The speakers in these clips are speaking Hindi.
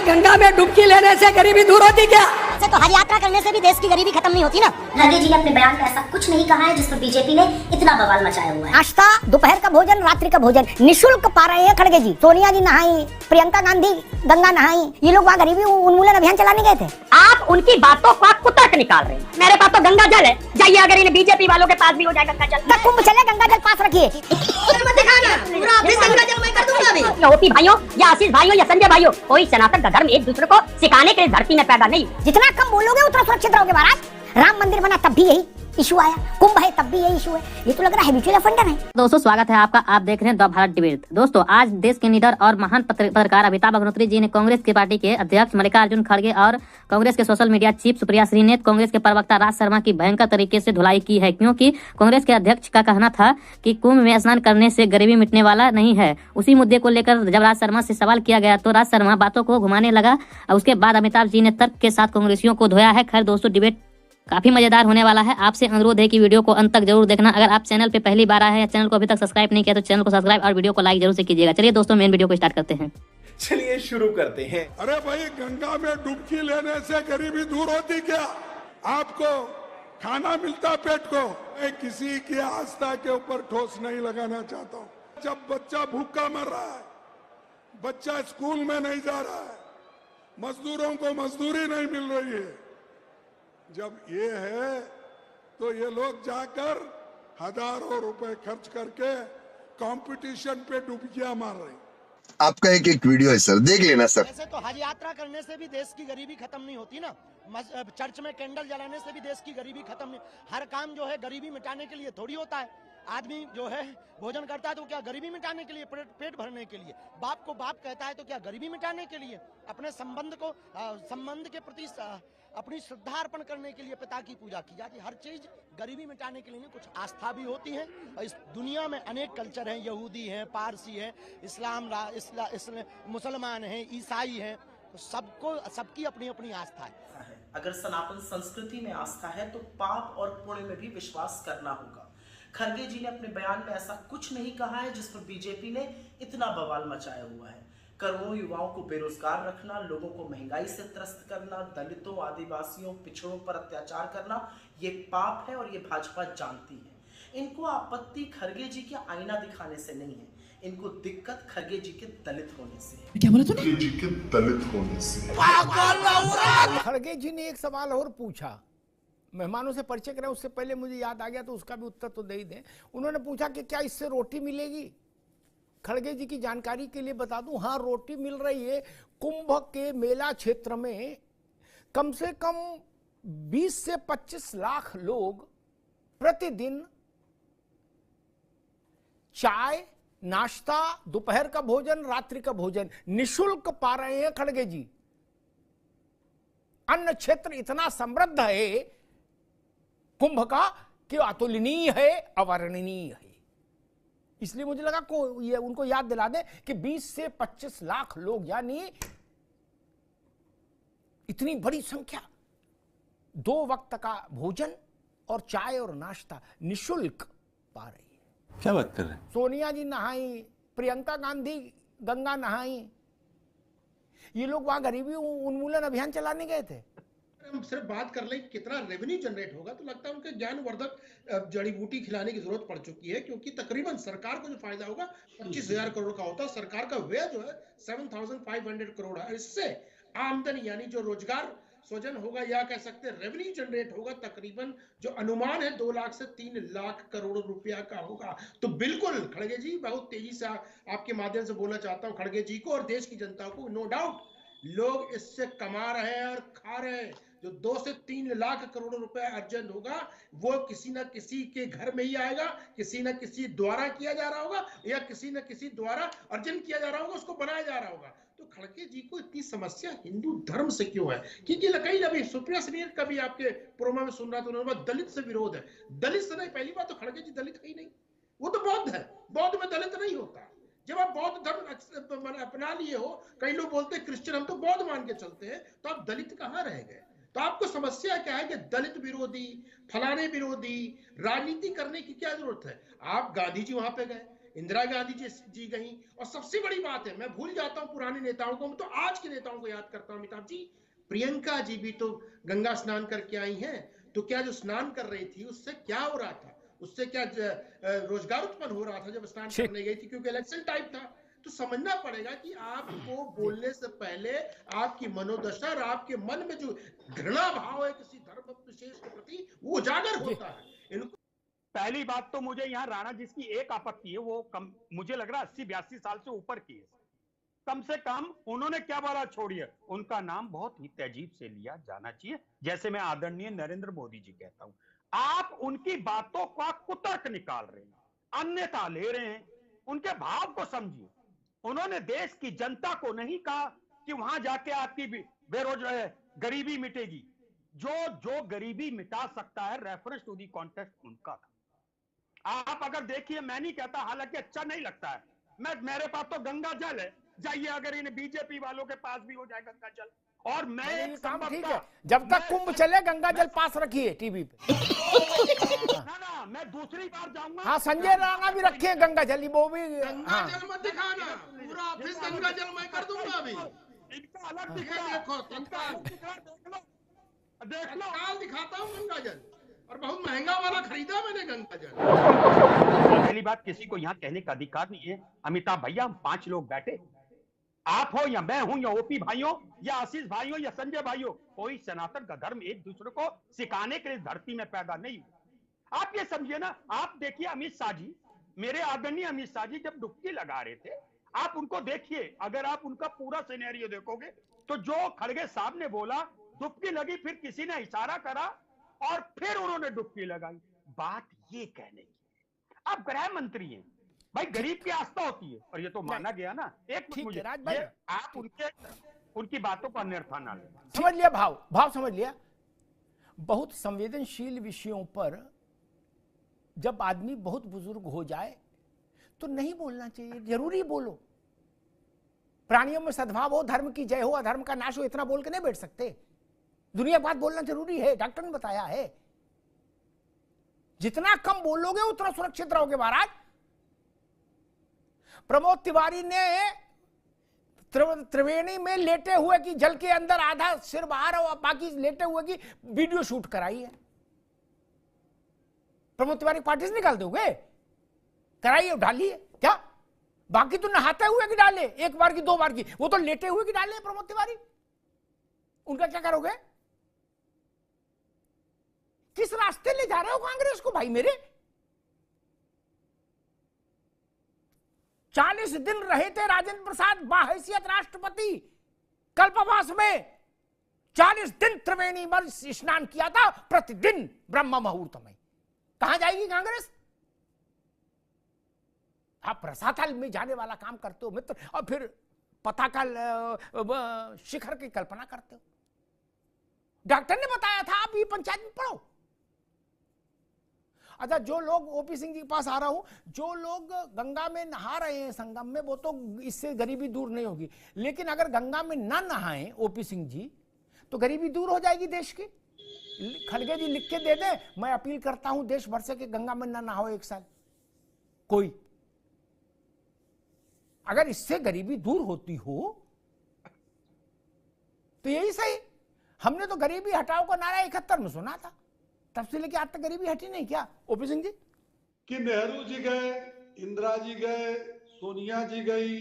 भाई गंगा में डुबकी लेने से गरीबी दूर होती क्या? तो हज यात्रा करने से भी देश की गरीबी खत्म नहीं होती ना। खड़गे जी ने अपने बयान में ऐसा कुछ नहीं कहा है जिस पर बीजेपी ने इतना बवाल मचाया हुआ है। नाश्ता, दोपहर का भोजन, रात्रि का भोजन निःशुल्क पा रहे हैं खड़गे जी। सोनिया जी नहाई, प्रियंका गांधी गंगा नहाई, ये लोग वहाँ गरीबी उन्मूलन अभियान चलाने गए थे। आप उनकी बातों को आप कुतर्क निकाल रहे हैं। मेरे पास तो गंगा जल है, जाइए अगर इन्हें बीजेपी वालों के पास भी हो जाए गंगा जल। कुंभ चले, गंगा जल पास रखिए। होती भाइयों या आशीष भाइयों या संजय भाइयों, कोई सनातन का धर्म एक दूसरे को सिखाने के लिए धरती में पैदा नहीं। जितना कम बोलोगे उतना सुरक्षित रहोगे महाराज। राम मंदिर बना तब भी यही इशू आया, कुंभ है तब भी यही इशू है। ये तो लग रहा है म्यूचुअल फंडर है। दोस्तों स्वागत है आपका, आप देख रहे हैं द भारत डिबेट। दोस्तों आज देश के लीडर और महान पत्रकार अमिताभ अग्निहोत्री जी ने कांग्रेस की पार्टी के अध्यक्ष मल्लिकार्जुन खड़गे और कांग्रेस के social media chief Supriya Shrinate, Congress के प्रवक्ता राज शर्मा की भयंकर तरीके से धुलाई की है, क्योंकि कांग्रेस के अध्यक्ष का कहना था कि कुंभ में स्नान करने से गरीबी मिटने वाला नहीं है। उसी मुद्दे को लेकर जब राज शर्मा से सवाल किया गया तो राज शर्मा बातों को घुमाने लगा। उसके बाद अमिताभ जी ने तर्क के साथ कांग्रेसियों को धोया है। खैर दोस्तों, डिबेट काफी मजेदार होने वाला है। आपसे अनुरोध है कि वीडियो को अंत तक जरूर देखना। अगर आप चैनल पे पहली बार आए हैं या चैनल को अभी तक सब्सक्राइब नहीं किया तो चैनल को सब्सक्राइब और वीडियो को लाइक जरूर से कीजिएगा। चलिए दोस्तों मेन वीडियो को स्टार्ट करते हैं। चलिए शुरू करते हैं। अरे भाई गंगा में डुबकी लेने से गरीबी दूर होती क्या? आपको खाना मिलता पेट को। मैं किसी की आस्था के ऊपर ठोस नहीं लगाना चाहता हूँ। जब बच्चा भूखा मर रहा है, बच्चा स्कूल में नहीं जा रहा है, मजदूरों को मजदूरी नहीं मिल रही है, जब ये है तो ये लोग जाकर हजारों रुपए खर्च करके कंपटीशन पे डुबकियां मार रहे हैं। आपका एक वीडियो है सर, देख लेना सर। ऐसे तो हज यात्रा करने से भी देश की गरीबी खत्म नहीं होती ना। चर्च में कैंडल जलाने से भी देश की गरीबी खत्म नहीं। हर काम जो है गरीबी मिटाने के लिए थोड़ी होता है। आदमी जो है भोजन करता है तो क्या गरीबी मिटाने के लिए, पेट भरने के लिए? बाप को बाप कहता है तो क्या गरीबी मिटाने के लिए? अपने संबंध के प्रति अपनी श्रद्धा अर्पण करने के लिए पिता की पूजा की जाती है। हर चीज गरीबी मिटाने के लिए नहीं, कुछ आस्था भी होती है। और इस दुनिया में अनेक कल्चर हैं, यहूदी हैं, पारसी हैं, मुसलमान हैं, ईसाई हैं, तो सबकी अपनी अपनी आस्था है। अगर सनातन संस्कृति में आस्था है तो पाप और पुण्य में भी विश्वास करना होगा। खड़गे जी ने अपने बयान में ऐसा कुछ नहीं कहा है जिस पर बीजेपी ने इतना बवाल मचाया हुआ है। करोड़ों युवाओं को बेरोजगार रखना, लोगों को महंगाई से त्रस्त करना, दलितों, आदिवासियों, पिछड़ों पर अत्याचार करना, ये पाप है और ये भाजपा जानती है। इनको आपत्ति खड़गे जी के आईना दिखाने से नहीं है, इनको दिक्कत खड़गे जी के दलित होने से। क्या बोला तूने? जी के दलित होने से। खड़गे जी ने एक सवाल और पूछा, मेहमानों से परिचय करें उससे पहले मुझे याद आ गया तो उसका भी उत्तर तो दे ही दें। उन्होंने पूछा कि क्या इससे रोटी मिलेगी? खड़गे जी की जानकारी के लिए बता दूं, हाँ रोटी मिल रही है। कुंभ के मेला क्षेत्र में कम से कम 20 से 25 लाख लोग प्रतिदिन चाय, नाश्ता, दोपहर का भोजन, रात्रि का भोजन निःशुल्क पा रहे हैं खड़गे जी। अन्न क्षेत्र इतना समृद्ध है कुंभ का कि अतुलनीय है, अवर्णनीय है। इसलिए मुझे लगा को ये उनको याद दिला दे कि 20 से 25 लाख लोग, यानी इतनी बड़ी संख्या 2 वक्त का भोजन और चाय और नाश्ता निःशुल्क पा रही है। क्या बात कर रहे हैं? सोनिया जी नहाई, प्रियंका गांधी गंगा नहाई, ये लोग वहां गरीबी उन्मूलन अभियान चलाने गए थे। हम सिर्फ बात कर लें कितना रेवेन्यू जनरेट होगा तो लगता है उनके ज्ञानवर्धक जड़ी बूटी खिलाने की जरूरत पड़ चुकी है, क्योंकि तकरीबन सरकार को जो फायदा होगा 25,000 करोड़ का होता है। सरकार का व्यय जो है 7,500 करोड़ है। इससे आमदनी यानी जो रोजगार सृजन होगा या कह सकते हैं रेवेन्यू जनरेट होगा, तकरीबन जो अनुमान है 2 लाख से 3 लाख करोड़ रुपया का होगा। तो बिल्कुल खड़गे जी, बहुत तेजी से आपके माध्यम से बोलना चाहता हूं खड़गे जी को और देश की जनता को, नो डाउट लोग इससे कमा रहे हैं और खा रहे हैं। जो 2 से 3 लाख करोड़ रुपए अर्जन होगा वो किसी न किसी के घर में ही आएगा, किसी न किसी द्वारा किया जा रहा होगा या किसी न किसी द्वारा अर्जन किया जा रहा होगा, उसको बनाया जा रहा होगा। तो खड़गे जी को इतनी समस्या हिंदू धर्म से क्यों है? क्योंकि कहीं अभी सुप्रिया श्रीनेत का भी आपके प्रोमो में सुन रहा था, उन्होंने दलित से विरोध है। दलित से नहीं, पहली बात तो खड़गे जी दलित ही नहीं, वो तो बौद्ध है। बौद्ध में दलित नहीं होता। जब आप बौद्ध धर्म अपना लिए हो, कई लोग बोलते हैं क्रिश्चियन, हम तो बौद्ध मान के चलते हैं, तो आप दलित कहाँ रह गए? तो आपको समस्या क्या है कि दलित विरोधी, फलाने विरोधी राजनीति करने की क्या जरूरत है? आप गांधी जी वहां पे गए, इंदिरा गांधी जी गई। और सबसे बड़ी बात है, मैं भूल जाता हूं पुराने नेताओं को, तो आज के नेताओं को याद करता हूं। अमिताभ जी, प्रियंका जी भी तो गंगा स्नान करके आई हैं, तो क्या जो स्नान कर रही थी उससे क्या हो रहा था? उससे क्या रोजगार उत्पन्न हो रहा था जब स्नान करने गई थी? क्योंकि इलेक्शन टाइप था। तो समझना पड़ेगा कि आपको बोलने से पहले आपकी मनोदशा और आपके मन में जो घृणा भाव है किसी धर्म विशेष के प्रति, वो उजागर होता है। इनको पहली बात तो मुझे यहाँ राणा जिसकी एक आपत्ति है, वो कम मुझे लग रहा 80-82 साल से ऊपर की है। कम से कम उन्होंने क्या बोला छोड़िए, उनका नाम बहुत ही तहजीब से लिया जाना चाहिए, जैसे मैं आदरणीय नरेंद्र मोदी जी कहता हूं। आप उनकी बातों का कुतर्क निकाल रहे हैं, अन्यथा ले रहे हैं। उनके भाव को समझिए। उन्होंने देश की जनता को नहीं कहा कि वहां जाके आपकी बेरोजगारी गरीबी मिटेगी। जो गरीबी मिटा सकता है, रेफरेंस टू दी कॉन्टेक्स्ट उनका था। आप अगर देखिए, मैं नहीं कहता, हालांकि अच्छा नहीं लगता है, मेरे पास तो गंगा जल है, जाइए अगर इन बीजेपी वालों के पास भी हो जाए गंगा जल। और मैं एक काम ठीक है, जब तक कुंभ चले गंगा जल पास रखिए टीवी पे। ना मैं दूसरी बार जाऊंगा। हाँ, संजय राणा भी रखे गंगा जल, वो भी गंगा जल मत दिखाना, पूरा ऑफिस गंगा जल मैं कर दूंगा अभी। इनका अलग देखो, तत्काल दिखाता हूँ गंगा जल, और बहुत महंगा वाला खरीदा मैंने गंगा जल। पहली बात, किसी को यहाँ कहने का अधिकार नहीं है। अमिताभ भैया, हम 5 लोग बैठे, आप हो या मैं हूं या ओपी भाइयों या आशीष भाइयों या संजय भाइयों, कोई सनातन का धर्म एक दूसरे को सिखाने के लिए धरती में पैदा नहीं हुआ। आप ये समझिए ना, आप देखिए अमित शाह जी, मेरे आदरणीय अमित शाह जी जब डुबकी लगा रहे थे, आप उनको देखिए, अगर आप उनका पूरा सिनेरियो देखोगे तो जो खड़गे साहब ने बोला, डुबकी लगी, फिर किसी ने इशारा करा और फिर उन्होंने डुबकी लगाई। बात ये कहने की, आप गृह मंत्री हैं भाई, गरीब की आस्था होती है, और ये तो माना गया ना। एक मुझे आप उनकी बातों का अन्यथा ना लें। समझ लिया, भाव समझ लिया। बहुत संवेदनशील विषयों पर जब आदमी बहुत बुजुर्ग हो जाए तो नहीं बोलना चाहिए, जरूरी बोलो। प्राणियों में सद्भाव हो, धर्म की जय हो, अधर्म का नाश हो, इतना बोल के नहीं बैठ सकते। दुनिया बात बोलना जरूरी है, डॉक्टर ने बताया है। जितना कम बोलोगे उतना सुरक्षित रहोगे महाराज। प्रमोद तिवारी ने त्रिवेणी में लेटे हुए की जल के अंदर आधा सिर बाहर और बाकी लेटे हुए की वीडियो शूट कराई है। प्रमोद तिवारी पार्टी से निकाल दोगे? कराइए, डालिए। क्या बाकी तो नहाते हुए की डाले, एक बार की 2 बार की, वो तो लेटे हुए की डाले प्रमोद तिवारी। उनका क्या करोगे? किस रास्ते ले जा रहे हो कांग्रेस को भाई मेरे? 40 दिन रहे थे राजेंद्र प्रसाद बाहैसियत राष्ट्रपति कल्पवास में। 40 दिन त्रिवेणी में स्नान किया था प्रतिदिन ब्रह्म मुहूर्त में। कहां जाएगी कांग्रेस? आप रसातल में जाने वाला काम करते हो मित्र, और फिर पताका शिखर की कल्पना करते हो। डॉक्टर ने बताया था, आप ये पंचायत में पढ़ो। अच्छा, जो लोग ओपी सिंह जी के पास आ रहा हूं, जो लोग गंगा में नहा रहे हैं संगम में, वो तो इससे गरीबी दूर नहीं होगी। लेकिन अगर गंगा में ना नहाएं ओपी सिंह जी, तो गरीबी दूर हो जाएगी देश की। खड़गे जी लिख के दे दे, मैं अपील करता हूं देश भर से कि गंगा में ना नहाओ 1 साल कोई। अगर इससे गरीबी दूर होती हो तो यही सही। हमने तो गरीबी हटाओ का नारा 71 में सुना था, तब से लेके आज तक गरीबी हटी नहीं क्या ओपी सिंह जी? कि नेहरू जी गए, इंदिरा जी गए, सोनिया जी गई,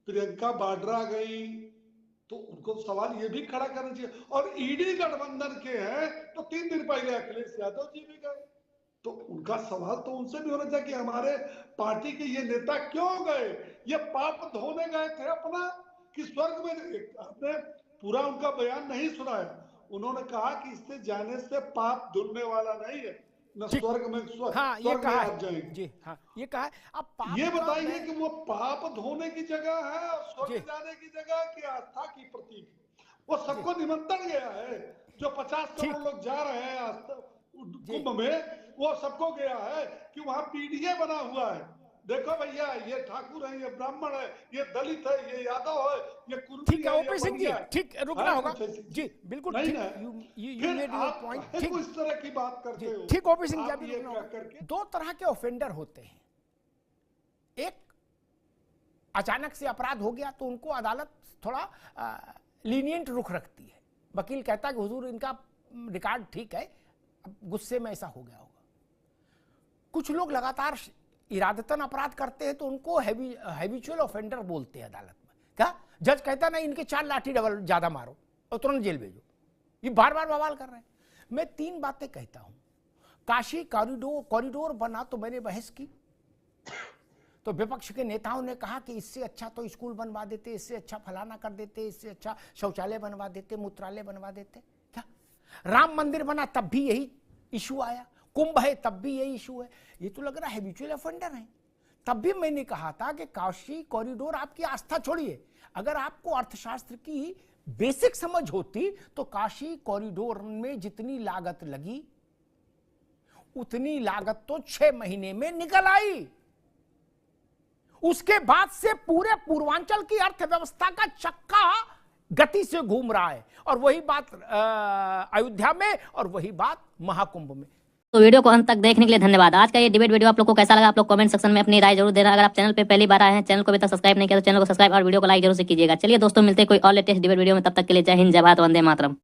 प्रियंका वाड्रा गई, तो उनको सवाल ये भी खड़ा करना चाहिए। और ईडी गठबंधन के हैं तो 3 दिन पहले अखिलेश यादव जी भी गए, तो उनका सवाल तो उनसे भी होना चाहिए कि हमारे पार्टी के ये नेता क्यों गए? ये पाप धोने गए थे अपना कि स्वर्ग में? आपने पूरा उनका बयान नहीं सुना है। उन्होंने कहा कि इससे जाने से पाप धुलने वाला नहीं है, न स्वर्ग में हाँ, ये कहा है जी। हाँ, ये कहा है। अब पाप ये बताइए कि वो पाप धोने की जगह है और स्वर्ग जाने की जगह की आस्था की प्रतीक? वो सबको निमंत्रण गया है। जो 50 करोड़ लोग जा रहे हैं कुंभ में, वो सबको गया है कि वहां पीडीए बना हुआ है। देखो भैया, ये ठाकुर है, ये ब्राह्मण है, ये दलित है, ये यादव है, ये कुर्मी ठीक है ओपी सिंह जी, ठीक रुकना होगा जी, बिल्कुल ठीक। यू मेड योर पॉइंट, ठीक। इस तरह की बात करते हो, ठीक ओपी सिंह जी, 2 तरह के ऑफेंडर होते हैं। एक अचानक से अपराध हो गया तो उनको अदालत थोड़ा लीनियंट रुख रखती है। वकील कहता है कि हुजूर इनका रिकॉर्ड ठीक है, अब गुस्से में ऐसा हो गया होगा। कुछ लोग लगातार इरादतन अपराध करते हैं तो उनको हैबिचुअल ऑफेंडर बोलते हैं अदालत में। क्या जज कहता ना इनके 4 लाठी डबल ज्यादा मारो और तुरंत जेल भेजो, ये बार बार बवाल कर रहे हैं। मैं 3 बातें कहता हूं। काशी कॉरिडोर बना तो मैंने बहस की, तो विपक्ष के नेताओं ने कहा कि इससे अच्छा तो स्कूल बनवा देते, इससे अच्छा फलाना कर देते, इससे अच्छा शौचालय बनवा देते, मूत्रालय बनवा देते। क्या राम मंदिर बना तब भी यही इशू आया, कुंभ है तब भी यही इशू है। ये तो लग रहा है हैबिचुअल ऑफेंडर है। तब भी मैंने कहा था कि काशी कॉरिडोर, आपकी आस्था छोड़िए, अगर आपको अर्थशास्त्र की बेसिक समझ होती तो काशी कॉरिडोर में जितनी लागत लगी उतनी लागत तो 6 महीने में निकल आई। उसके बाद से पूरे पूर्वांचल की अर्थव्यवस्था का चक्का गति से घूम रहा है, और वही बात अयोध्या में और वही बात महाकुंभ में। तो वीडियो को अंत तक देखने के लिए धन्यवाद। आज का ये डिबेट वीडियो आप लोग को कैसा लगा, आप लोग कमेंट सेक्शन में अपनी राय जरूर देना। अगर आप चैनल पे पहली बार आए हैं, चैनल को अभी तक सब्सक्राइब नहीं किया तो चैनल को सब्सक्राइब और वीडियो को लाइक जरूर से कीजिएगा। चलिए दोस्तों, मिलते हैं कोई और लेटेस्ट डिबेट वीडियो में, तब तक के लिए जय हिंद, जय भारत, वंदे मातरम।